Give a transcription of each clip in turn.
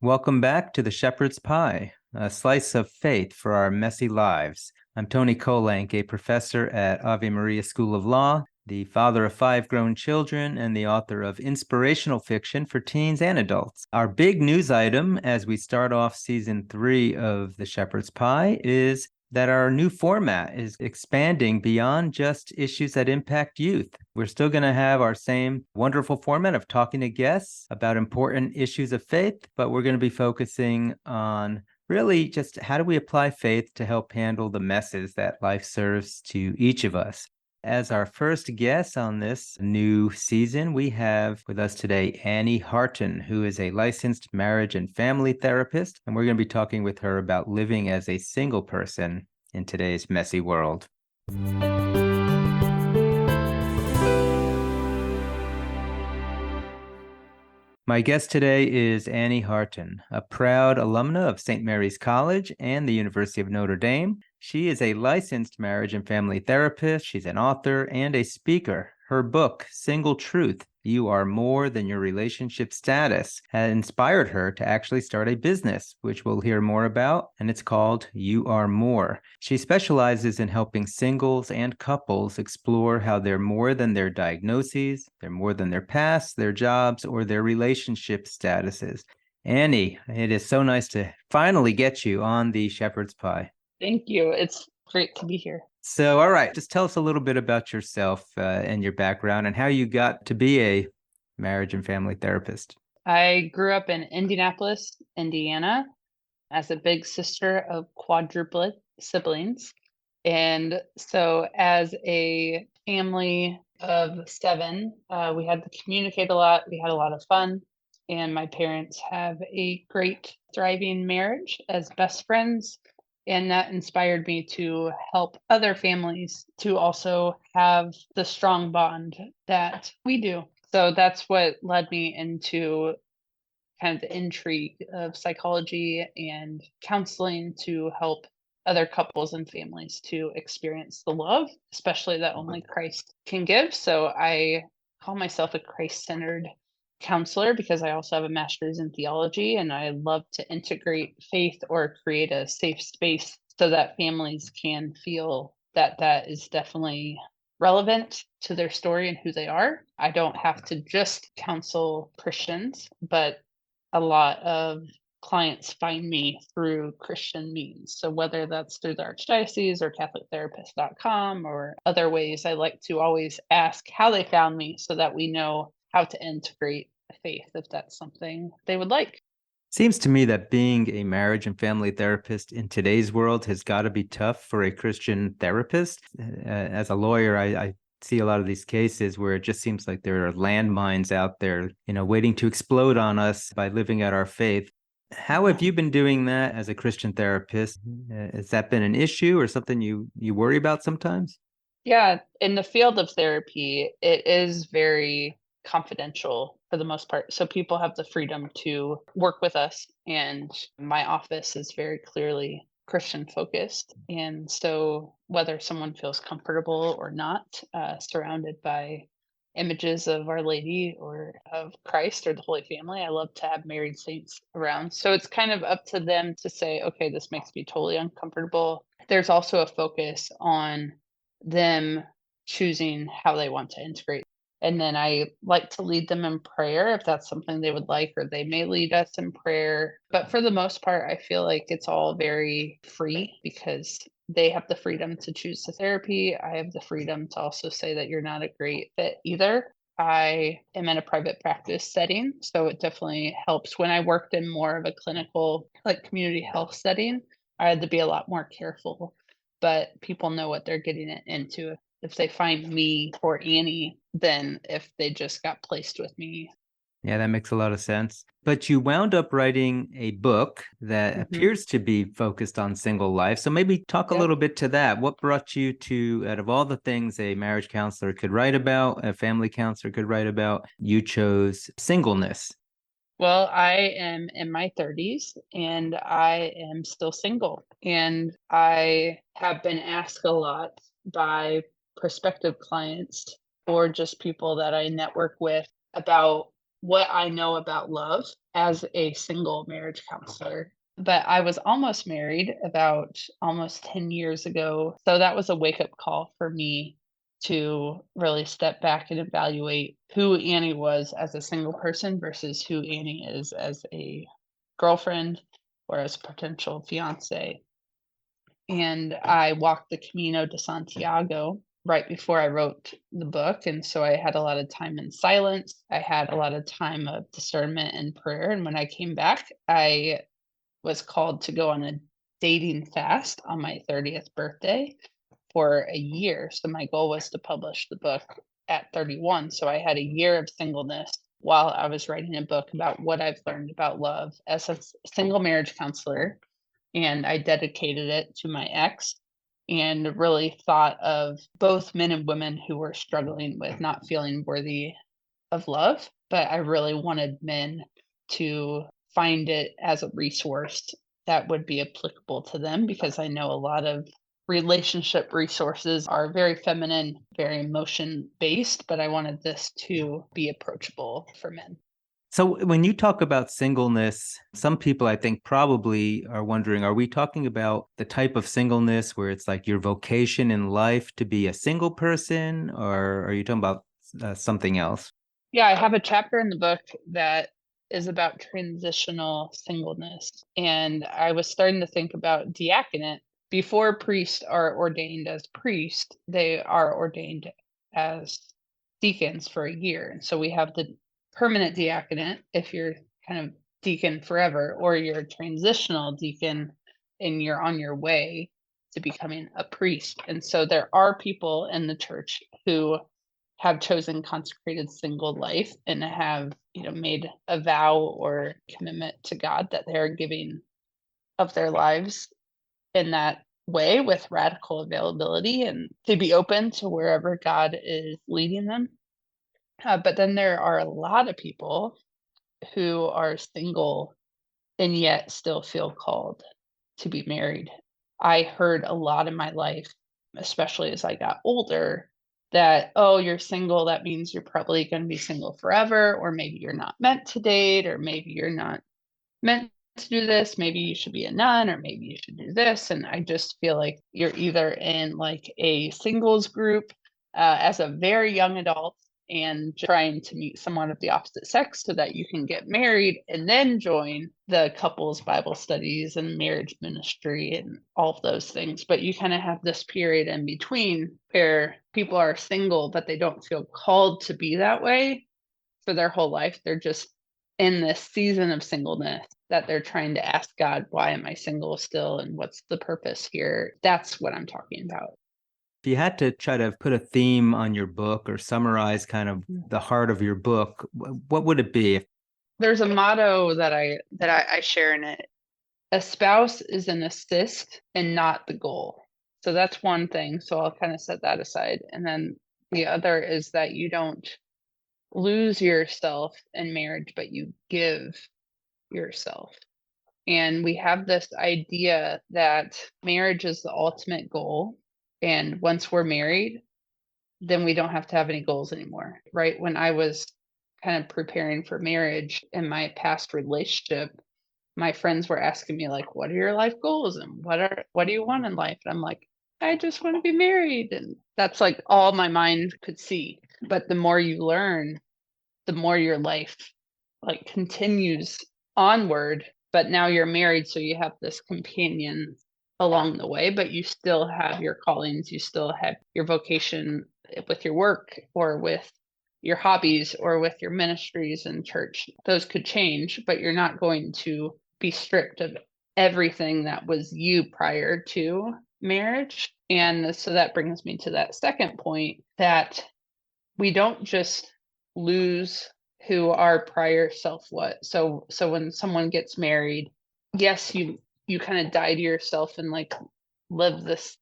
Welcome back to the Shepherd's Pie, a slice of faith for our messy lives. I'm Tony Kolenc, a professor at Ave Maria School of Law, the father of 5 grown children, and the author of inspirational fiction for teens and adults. Our big news item as we start off season 3 of the Shepherd's Pie is that our new format is expanding beyond just issues that impact youth. We're still going to have our same wonderful format of talking to guests about important issues of faith, but we're going to be focusing on really just how do we apply faith to help handle the messes that life serves to each of us. As our first guest on this new season, we have with us today Annie Harton, who is a licensed marriage and family therapist, and we're going to be talking with her about living as a single person in today's messy world. My guest today is Annie Harton, a proud alumna of St. Mary's College and the University of Notre Dame. She is a licensed marriage and family therapist. She's an author and a speaker. Her book, Single Truth, You Are More Than Your Relationship Status, has inspired her to actually start a business, which we'll hear more about, and it's called You Are More. She specializes in helping singles and couples explore how they're more than their diagnoses, they're more than their past, their jobs, or their relationship statuses. Annie, it is so nice to finally get you on the Shepherd's Pie. Thank you. It's great to be here. So, all right, just tell us a little bit about yourself and your background and how you got to be a marriage and family therapist. I grew up in Indianapolis, Indiana, as a big sister of quadruplet siblings. And so, as a family of 7, we had to communicate a lot. We had a lot of fun. And my parents have a great, thriving marriage as best friends. And that inspired me to help other families to also have the strong bond that we do. So that's what led me into kind of the intrigue of psychology and counseling to help other couples and families to experience the love, especially that only Christ can give. So I call myself a Christ-centered counselor because I also have a master's in theology, and I love to integrate faith or create a safe space so that families can feel that that is definitely relevant to their story and who they are. I don't have to just counsel Christians, but a lot of clients find me through Christian means. So whether that's through the Archdiocese or CatholicTherapist.com or other ways, I like to always ask how they found me so that we know how to integrate faith if that's something they would like. Seems to me that being a marriage and family therapist in today's world has got to be tough for a Christian therapist. As a lawyer, I see a lot of these cases where it just seems like there are landmines out there, waiting to explode on us by living out our faith. How have you been doing that as a Christian therapist? Has that been an issue or something you worry about sometimes? Yeah, in the field of therapy, it is very confidential for the most part. So people have the freedom to work with us, and my office is very clearly Christian focused. And so whether someone feels comfortable or not, surrounded by images of Our Lady or of Christ or the Holy Family, I love to have married saints around. So it's kind of up to them to say, okay, this makes me totally uncomfortable. There's also a focus on them choosing how they want to integrate. And then I like to lead them in prayer if that's something they would like, or they may lead us in prayer. But for the most part, I feel like it's all very free because they have the freedom to choose the therapy. I have the freedom to also say that you're not a great fit either. I am in a private practice setting, so it definitely helps. When I worked in more of a clinical, like community health setting, I had to be a lot more careful, but people know what they're getting into if they find me or Annie than if they just got placed with me. Yeah, that makes a lot of sense. But you wound up writing a book that appears to be focused on single life. So maybe talk a Yep. little bit to that. What brought you to, out of all the things a marriage counselor could write about, a family counselor could write about, you chose singleness? Well, I am in my 30s and I am still single. And I have been asked a lot by prospective clients or just people that I network with about what I know about love as a single marriage counselor. But I was almost married about almost 10 years ago. So that was a wake up call for me to really step back and evaluate who Annie was as a single person versus who Annie is as a girlfriend or as a potential fiance. And I walked the Camino de Santiago right before I wrote the book. And so I had a lot of time in silence. I had a lot of time of discernment and prayer. And when I came back, I was called to go on a dating fast on my 30th birthday for a year. So my goal was to publish the book at 31. So I had a year of singleness while I was writing a book about what I've learned about love as a single marriage counselor. And I dedicated it to my ex and really thought of both men and women who were struggling with not feeling worthy of love. But I really wanted men to find it as a resource that would be applicable to them because I know a lot of relationship resources are very feminine, very emotion based, but I wanted this to be approachable for men. So when you talk about singleness, some people I think probably are wondering, are we talking about the type of singleness where it's like your vocation in life to be a single person, or are you talking about something else? Yeah, I have a chapter in the book that is about transitional singleness. And I was starting to think about diaconate. Before priests are ordained as priests, they are ordained as deacons for a year. And so we have the permanent diaconate if you're kind of deacon forever, or you're a transitional deacon and you're on your way to becoming a priest. And so there are people in the church who have chosen consecrated single life and have, made a vow or commitment to God that they're giving of their lives in that way with radical availability and to be open to wherever God is leading them. But then there are a lot of people who are single and yet still feel called to be married. I heard a lot in my life, especially as I got older, that, oh, you're single, that means you're probably going to be single forever, or maybe you're not meant to date, or maybe you're not meant to do this. Maybe you should be a nun, or maybe you should do this. And I just feel like you're either in like a singles group as a very young adult and trying to meet someone of the opposite sex so that you can get married and then join the couples Bible studies and marriage ministry and all of those things. But you kind of have this period in between where people are single, but they don't feel called to be that way for their whole life. They're just in this season of singleness that they're trying to ask God, why am I single still? And what's the purpose here? That's what I'm talking about. If you had to try to put a theme on your book or summarize kind of the heart of your book, what would it be? There's a motto that I share in it. A spouse is an assist and not the goal. So that's one thing. So I'll kind of set that aside. And then the other is that you don't lose yourself in marriage, but you give yourself. And we have this idea that marriage is the ultimate goal. And once we're married, then we don't have to have any goals anymore. Right. When I was kind of preparing for marriage in my past relationship, my friends were asking me like, what are your life goals and what do you want in life? And I'm like, I just want to be married. And that's like all my mind could see. But the more you learn, the more your life like continues onward. But now you're married, so you have this companion along the way, but you still have your callings, you still have your vocation with your work or with your hobbies or with your ministries and church. Those could change, but you're not going to be stripped of everything that was you prior to marriage. And so that brings me to that second point, that we don't just lose who our prior self was. So when someone gets married, yes, you kind of die to yourself and like live this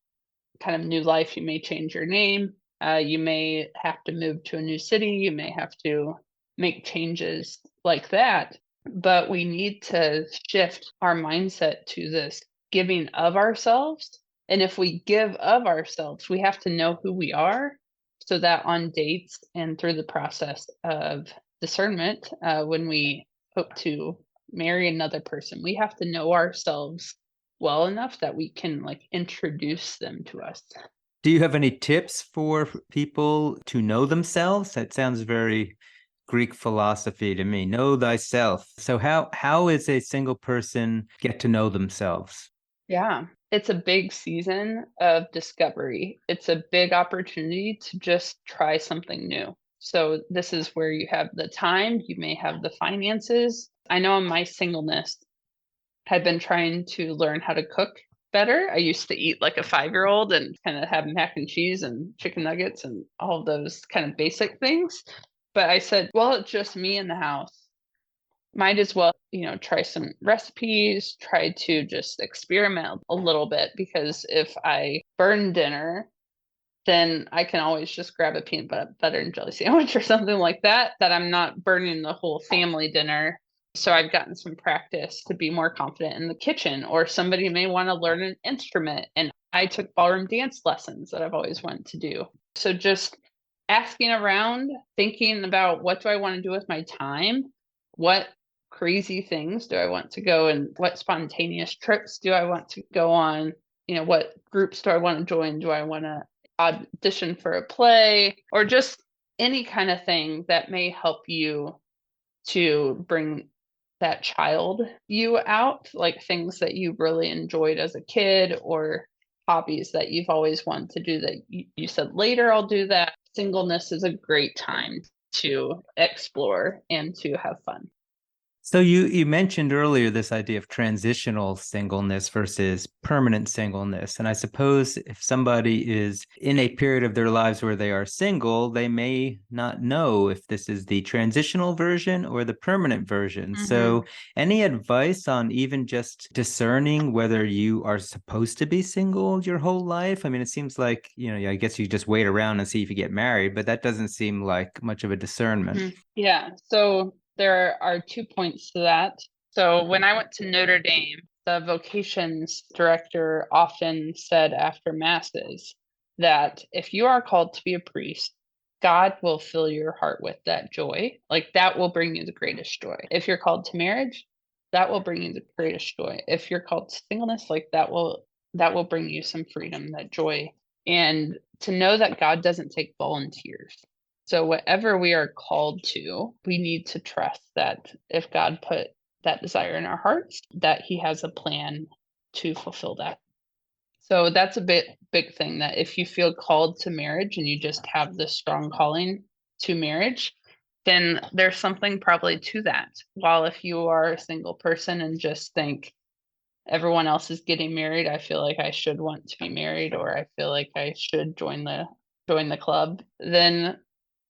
kind of new life. You may change your name. You may have to move to a new city. You may have to make changes like that. But we need to shift our mindset to this giving of ourselves. And if we give of ourselves, we have to know who we are so that on dates and through the process of discernment when we hope to marry another person. We have to know ourselves well enough that we can like introduce them to us. Do you have any tips for people to know themselves? That sounds very Greek philosophy to me. Know thyself. So how is a single person get to know themselves? Yeah, it's a big season of discovery. It's a big opportunity to just try something new. So this is where you have the time, you may have the finances. I know in my singleness, I've been trying to learn how to cook better. I used to eat like a 5-year-old and kind of have mac and cheese and chicken nuggets and all of those kind of basic things. But I said, well, it's just me in the house. Might as well, try some recipes, try to just experiment a little bit, because if I burn dinner, then I can always just grab a peanut butter and jelly sandwich or something like that, that I'm not burning the whole family dinner. So I've gotten some practice to be more confident in the kitchen, or somebody may want to learn an instrument. And I took ballroom dance lessons that I've always wanted to do. So just asking around, thinking about what do I want to do with my time? What crazy things do I want to go, and what spontaneous trips do I want to go on? What groups do I want to join? Do I want to audition for a play, or just any kind of thing that may help you to bring that child you out, like things that you really enjoyed as a kid, or hobbies that you've always wanted to do that you said later I'll do that. Singleness is a great time to explore and to have fun. So you mentioned earlier this idea of transitional singleness versus permanent singleness. And I suppose if somebody is in a period of their lives where they are single, they may not know if this is the transitional version or the permanent version. Mm-hmm. So any advice on even just discerning whether you are supposed to be single your whole life? I mean, it seems like, I guess you just wait around and see if you get married, but that doesn't seem like much of a discernment. Mm-hmm. Yeah. So there are 2 points to that. So when I went to Notre Dame, the vocations director often said after masses that if you are called to be a priest, God will fill your heart with that joy. Like that will bring you the greatest joy. If you're called to marriage, that will bring you the greatest joy. If you're called to singleness, like that will bring you some freedom, that joy. And to know that God doesn't take volunteers. So whatever we are called to, we need to trust that if God put that desire in our hearts, that he has a plan to fulfill that. So that's a big thing, that if you feel called to marriage and you just have this strong calling to marriage, then there's something probably to that. While if you are a single person and just think everyone else is getting married, I feel like I should want to be married, or I feel like I should join the club, then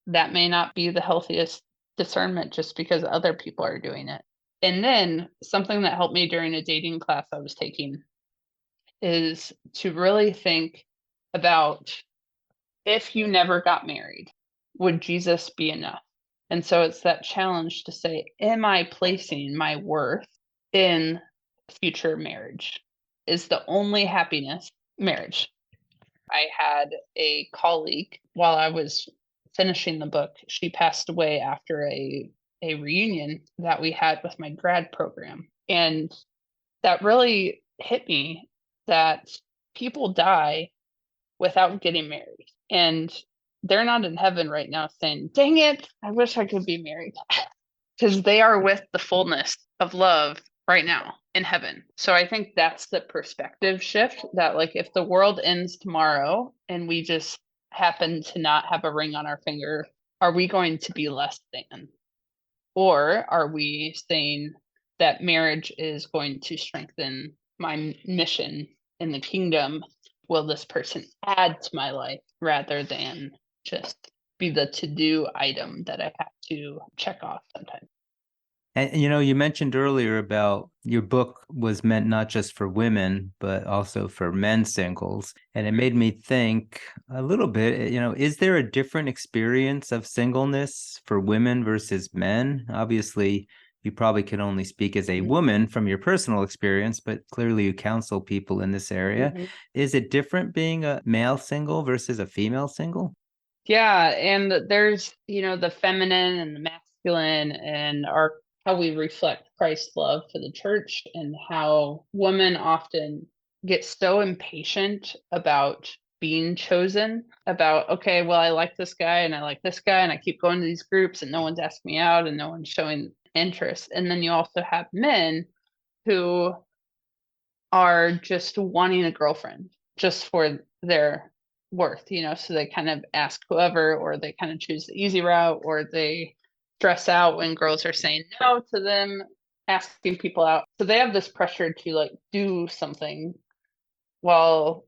that may not be the healthiest discernment just because other people are doing it. And then something that helped me during a dating class I was taking is to really think about, if you never got married, would Jesus be enough? And so it's that challenge to say, am I placing my worth in future marriage? Is the only happiness marriage? I had a colleague, while I was finishing the book, she passed away after a reunion that we had with my grad program. And that really hit me, that people die without getting married. And they're not in heaven right now saying, dang it, I wish I could be married. Because they are with the fullness of love right now in heaven. So I think that's the perspective shift, that like if the world ends tomorrow and we just happen to not have a ring on our finger, are we going to be less than? Or are we saying that marriage is going to strengthen my mission in the kingdom? Will this person add to my life rather than just be the to-do item that I have to check off sometimes? And you mentioned earlier about your book was meant not just for women, but also for men singles. And it made me think a little bit, is there a different experience of singleness for women versus men? Obviously, you probably can only speak as a woman from your personal experience, but clearly you counsel people in this area. Mm-hmm. Is it different being a male single versus a female single? Yeah, and there's, the feminine and the masculine masculine and how we reflect Christ's love for the church, and how women often get so impatient about being chosen, about, okay, well, I like this guy and I like this guy, and I keep going to these groups and no one's asking me out and no one's showing interest. And then you also have men who are just wanting a girlfriend just for their worth, so they kind of ask whoever, or they kind of choose the easy route, or they stress out when girls are saying no to them, asking people out. So they have this pressure to like do something, while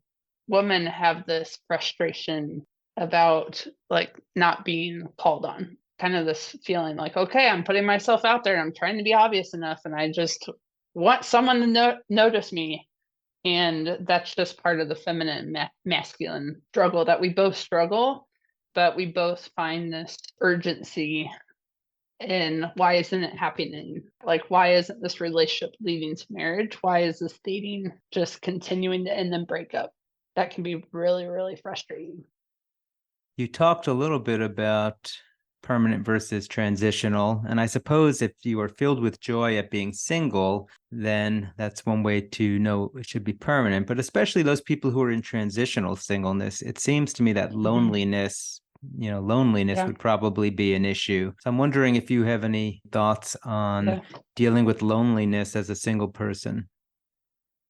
women have this frustration about like not being called on. Kind of this feeling like, okay, I'm putting myself out there and I'm trying to be obvious enough, and I just want someone to notice me. And that's just part of the feminine masculine struggle that we both struggle, but we both find this urgency in why isn't it happening? Like, why isn't this relationship leading to marriage? Why is this dating just continuing to end and break up? That can be really, really frustrating. You talked a little bit about permanent versus transitional. And I suppose if you are filled with joy at being single, then that's one way to know it should be permanent. But especially those people who are in transitional singleness, it seems to me that loneliness Yeah. would probably be an issue. So I'm wondering if you have any thoughts on dealing with loneliness as a single person.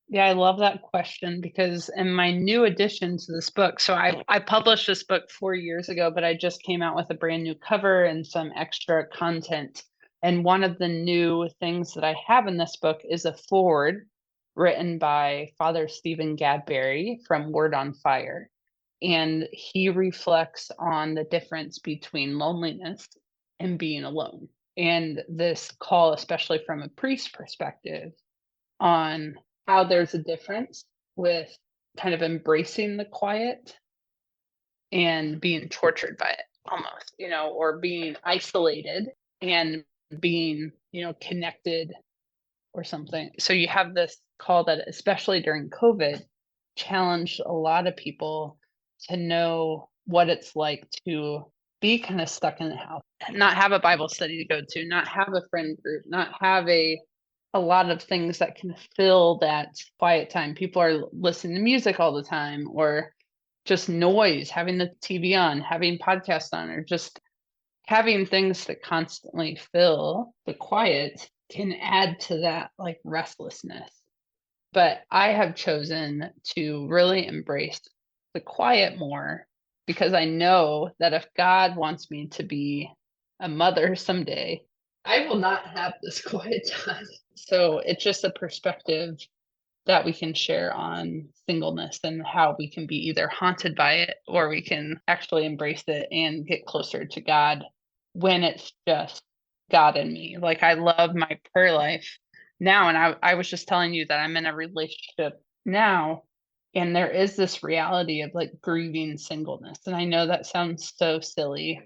Yeah, I love that question, because in my new addition to this book, so I published this book 4 years ago, but I just came out with a brand new cover and some extra content. And one of the new things that I have in this book is a foreword written by Father Stephen Gadbury from Word on Fire. And he reflects on the difference between loneliness and being alone. And this call, especially from a priest perspective, on how there's a difference with kind of embracing the quiet and being tortured by it almost, or being isolated and being, connected or something. So you have this call that, especially during COVID, challenged a lot of people to know what it's like to be kind of stuck in the house, not have a Bible study to go to, not have a friend group, not have a lot of things that can fill that quiet time. People are listening to music all the time, or just noise, having the TV on, having podcasts on, or just having things that constantly fill the quiet can add to that like restlessness. But I have chosen to really embrace the quiet more, because I know that if God wants me to be a mother someday, I will not have this quiet time. So it's just a perspective that we can share on singleness, and how we can be either haunted by it or we can actually embrace it and get closer to God when it's just God and me. Like, I love my prayer life now. And I was just telling you that I'm in a relationship now, and there is this reality of like grieving singleness. And I know that sounds so silly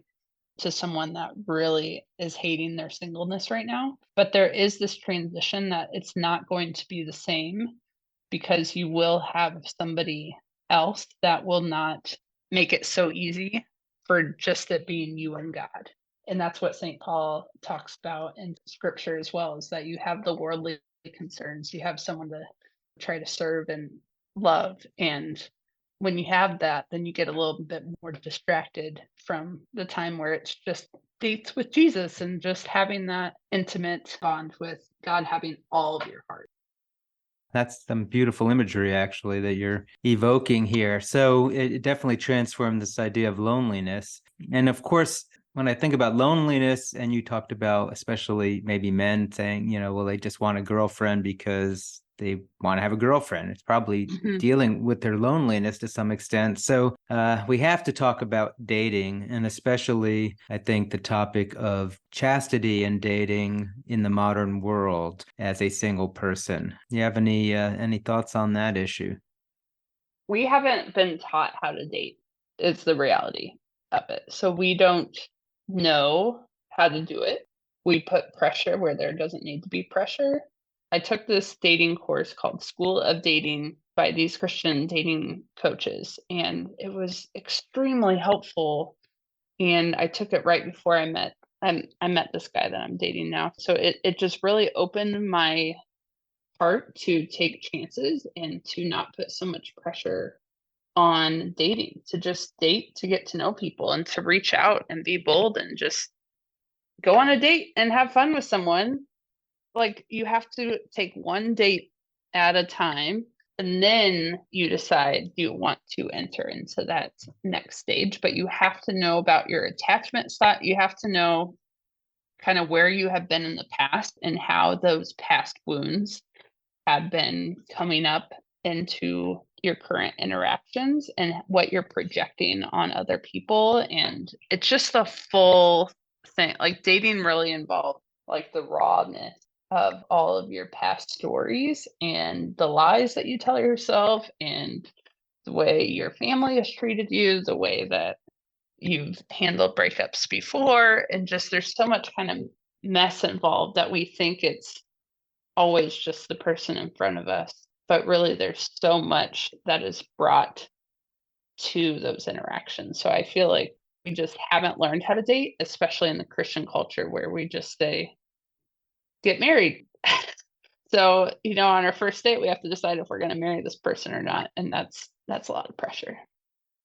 to someone that really is hating their singleness right now, but there is this transition that it's not going to be the same, because you will have somebody else that will not make it so easy for just it being you and God. And that's what St. Paul talks about in scripture as well, is that you have the worldly concerns, you have someone to try to serve and love. And when you have that, then you get a little bit more distracted from the time where it's just dates with Jesus and just having that intimate bond with God, having all of your heart. That's some beautiful imagery, actually, that you're evoking here. So it definitely transformed this idea of loneliness. And of course, when I think about loneliness, and you talked about especially maybe men saying, well, they just want a girlfriend because they want to have a girlfriend. It's probably dealing with their loneliness to some extent. So we have to talk about dating, and especially, I think, the topic of chastity and dating in the modern world as a single person. You have any thoughts on that issue? We haven't been taught how to date, is the reality of it. So we don't know how to do it. We put pressure where there doesn't need to be pressure. I took this dating course called School of Dating by these Christian dating coaches, and it was extremely helpful. And I took it right before I met I met this guy that I'm dating now. So it just really opened my heart to take chances and to not put so much pressure on dating, to just date to get to know people and to reach out and be bold and just go on a date and have fun with someone. Like, you have to take one date at a time, and then you decide you want to enter into that next stage. But you have to know about your attachment style. You have to know kind of where you have been in the past and how those past wounds have been coming up into your current interactions and what you're projecting on other people. And it's just a full thing. Like, dating really involves like the rawness of all of your past stories and the lies that you tell yourself and the way your family has treated you, the way that you've handled breakups before. And just there's so much kind of mess involved that we think it's always just the person in front of us. But really, there's so much that is brought to those interactions. So I feel like we just haven't learned how to date, especially in the Christian culture where we just say, get married. So, on our first date, we have to decide if we're going to marry this person or not. And that's a lot of pressure.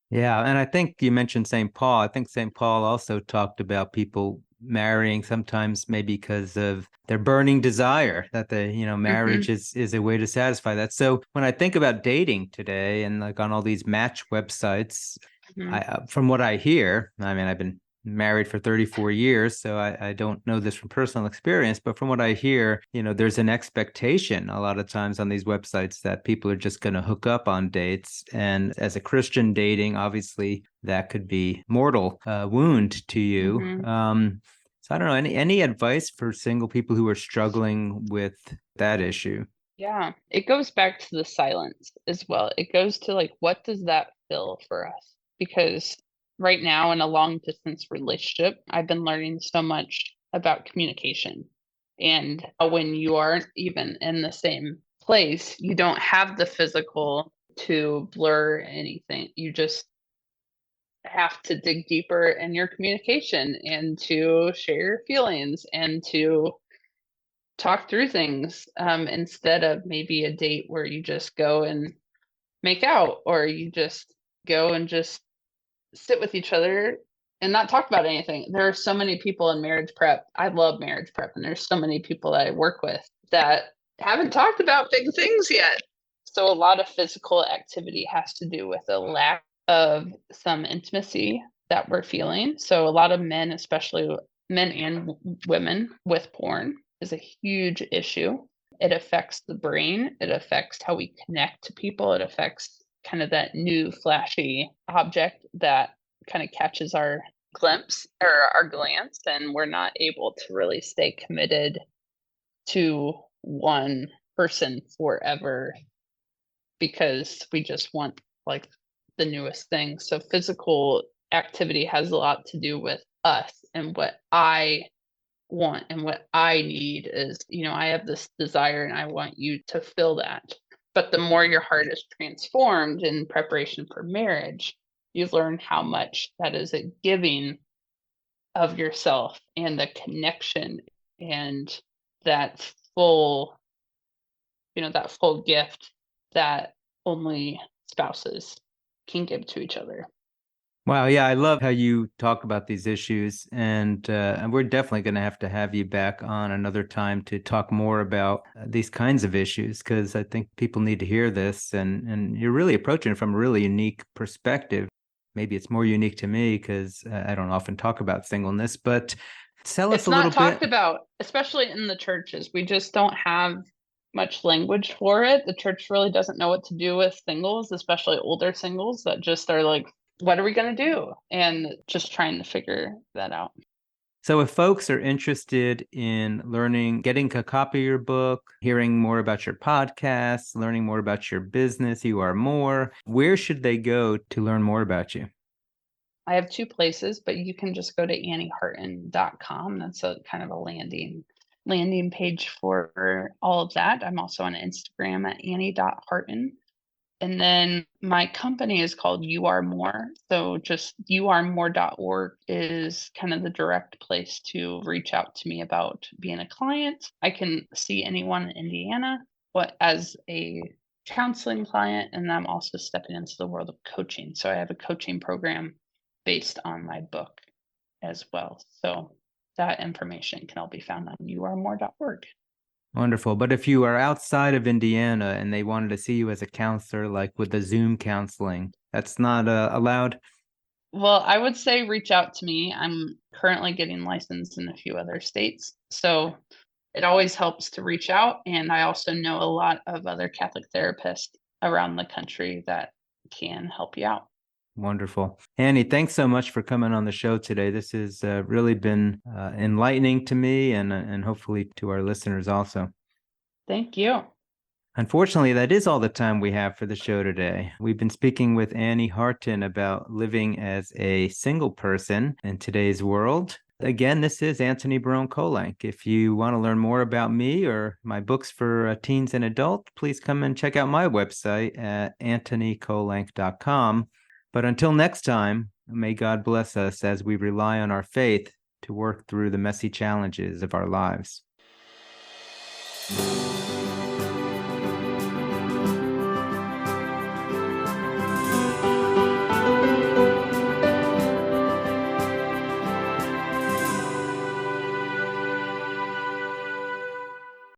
Yeah, and I think you mentioned St. Paul. I think St. Paul also talked about people marrying sometimes maybe because of their burning desire that marriage Hmm. is a way to satisfy that. So when I think about dating today and like on all these match websites, Hmm. from what I hear, I mean, I've been married for 34 years, so I don't know this from personal experience, but from what I hear, there's an expectation a lot of times on these websites that people are just going to hook up on dates. And as a Christian dating, obviously that could be mortal wound to you. Hmm. So I don't know, any advice for single people who are struggling with that issue? Yeah, it goes back to the silence as well. It goes to like, what does that fill for us? Because right now in a long distance relationship, I've been learning so much about communication. And when you aren't even in the same place, you don't have the physical to blur anything. You just have to dig deeper in your communication and to share your feelings and to talk through things, instead of maybe a date where you just go and make out or you just go and just sit with each other and not talk about anything. There are so many people in marriage prep. I love marriage prep, and there's so many people that I work with that haven't talked about big things yet. So a lot of physical activity has to do with a lack of some intimacy that we're feeling. So a lot of men, especially men and women with porn, is a huge issue. It affects the brain, it affects how we connect to people, it affects kind of that new flashy object that kind of catches our glimpse or our glance, and we're not able to really stay committed to one person forever because we just want like the newest thing. So physical activity has a lot to do with us and what I want and what I need is, I have this desire and I want you to fill that. But the more your heart is transformed in preparation for marriage, you learn how much that is a giving of yourself and the connection and that full, that full gift that only spouses can give to each other. Wow, yeah, I love how you talk about these issues, and we're definitely going to have you back on another time to talk more about these kinds of issues because I think people need to hear this, and you're really approaching it from a really unique perspective. Maybe it's more unique to me because I don't often talk about singleness, but tell us It's a little not bit. talked about, especially in the churches. We just don't have much language for it. The church really doesn't know what to do with singles, especially older singles that just are like, what are we going to do? And just trying to figure that out. So, if folks are interested in learning, getting a copy of your book, hearing more about your podcast, learning more about your business, You Are More, where should they go to learn more about you? I have two places, but you can just go to annieharton.com. That's a kind of a landing page for all of that. I'm also on Instagram at annie.harton. And then my company is called You Are More. So just youaremore.org is kind of the direct place to reach out to me about being a client. I can see anyone in Indiana, but as a counseling client, and I'm also stepping into the world of coaching. So I have a coaching program based on my book as well. So that information can all be found on youaremore.org. Wonderful. But if you are outside of Indiana and they wanted to see you as a counselor, like with the Zoom counseling, that's not allowed? Well, I would say reach out to me. I'm currently getting licensed in a few other states. So it always helps to reach out. And I also know a lot of other Catholic therapists around the country that can help you out. Wonderful. Annie, thanks so much for coming on the show today. This has really been enlightening to me and hopefully to our listeners also. Thank you. Unfortunately, that is all the time we have for the show today. We've been speaking with Annie Harton about living as a single person in today's world. Again, this is Antony Barone Kolenc. If you want to learn more about me or my books for teens and adults, please come and check out my website at antonykolenc.com. But until next time, may God bless us as we rely on our faith to work through the messy challenges of our lives.